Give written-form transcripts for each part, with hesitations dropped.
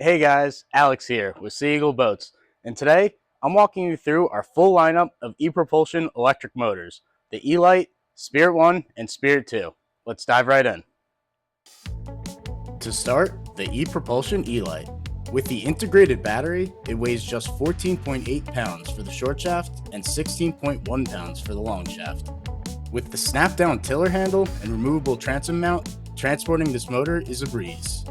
Hey guys, Alex here with Sea Eagle Boats, and today I'm walking you through our full lineup of E-Propulsion electric motors, the Elite, Spirit 1, and Spirit 2. Let's dive right in. To start, the E-Propulsion Elite. With the integrated battery, it weighs just 14.8 pounds for the short shaft and 16.1 pounds for the long shaft. With the snap-down tiller handle and removable transom mount, transporting this motor is a breeze.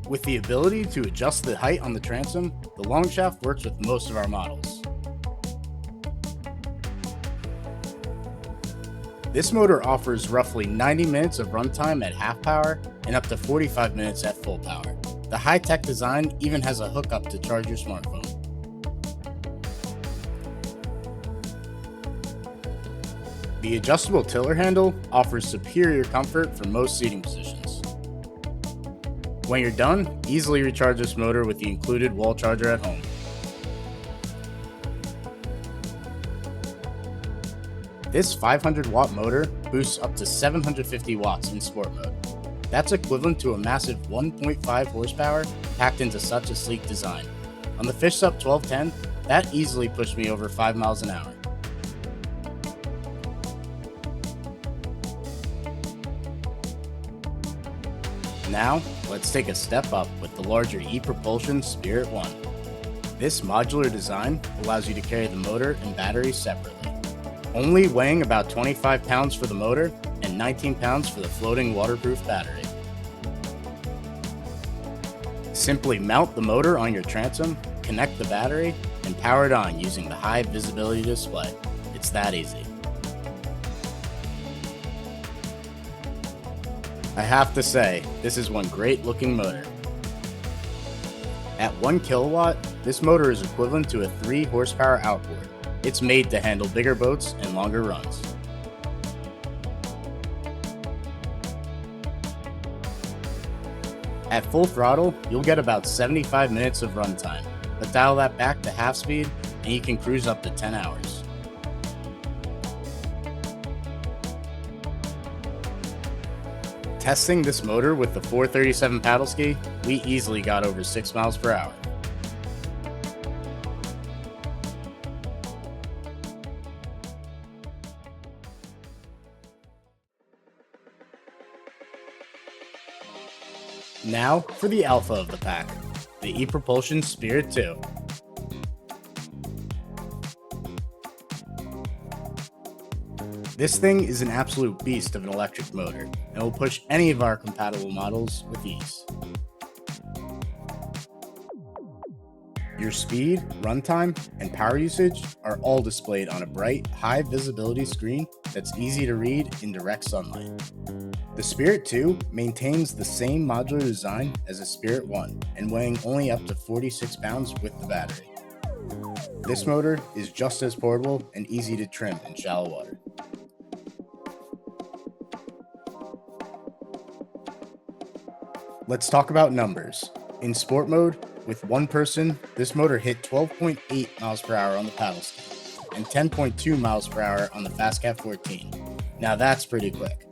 With the ability to adjust the height on the transom, the long shaft works with most of our models. This motor offers roughly 90 minutes of runtime at half power and up to 45 minutes at full power. The high-tech design even has a hookup to charge your smartphone. The adjustable tiller handle offers superior comfort for most seating positions. When you're done, easily recharge this motor with the included wall charger at home. This 500 watt motor boosts up to 750 watts in sport mode. That's equivalent to a massive 1.5 horsepower packed into such a sleek design. On the Fish Sup 1210, that easily pushed me over 5 miles an hour. Now, let's take a step up with the larger E-Propulsion Spirit 1. This modular design allows you to carry the motor and battery separately, only weighing about 25 pounds for the motor and 19 pounds for the floating waterproof battery. Simply mount the motor on your transom, connect the battery, and power it on using the high visibility display. It's that easy. I have to say, this is one great looking motor. At 1 kilowatt, this motor is equivalent to a 3 horsepower outboard. It's made to handle bigger boats and longer runs. At full throttle, you'll get about 75 minutes of runtime, but dial that back to half speed and you can cruise up to 10 hours. Testing this motor with the 437 paddle ski, we easily got over 6 miles per hour. Now for the alpha of the pack, the E-Propulsion Spirit 2. This thing is an absolute beast of an electric motor and will push any of our compatible models with ease. Your speed, runtime, and power usage are all displayed on a bright, high visibility screen that's easy to read in direct sunlight. The Spirit 2 maintains the same modular design as the Spirit 1 and weighing only up to 46 pounds with the battery. This motor is just as portable and easy to trim in shallow water. Let's talk about numbers. In sport mode, with one person, this motor hit 12.8 miles per hour on the paddle ski and 10.2 miles per hour on the FastCat 14. Now that's pretty quick.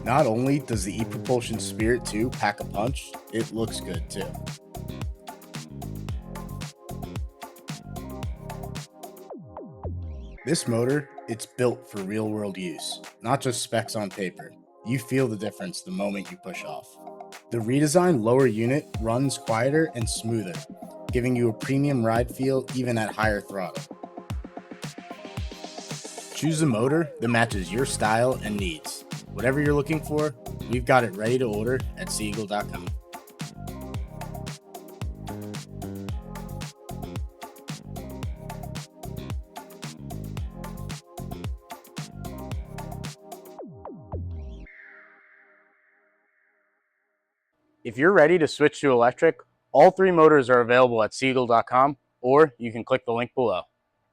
Not only does the E-Propulsion Spirit 2 pack a punch, it looks good too. This motor, it's built for real-world use, not just specs on paper. You feel the difference the moment you push off. The redesigned lower unit runs quieter and smoother, giving you a premium ride feel even at higher throttle. Choose a motor that matches your style and needs. Whatever you're looking for, we've got it ready to order at seaeagle.com. If you're ready to switch to electric, all 3 motors are available at seaeagle.com, or you can click the link below.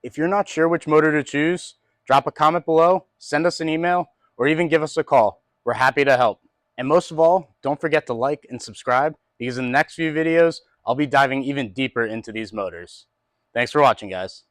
If you're not sure which motor to choose, drop a comment below, send us an email, or even give us a call. We're happy to help. And most of all, don't forget to like and subscribe, because in the next few videos, I'll be diving even deeper into these motors. Thanks for watching, guys.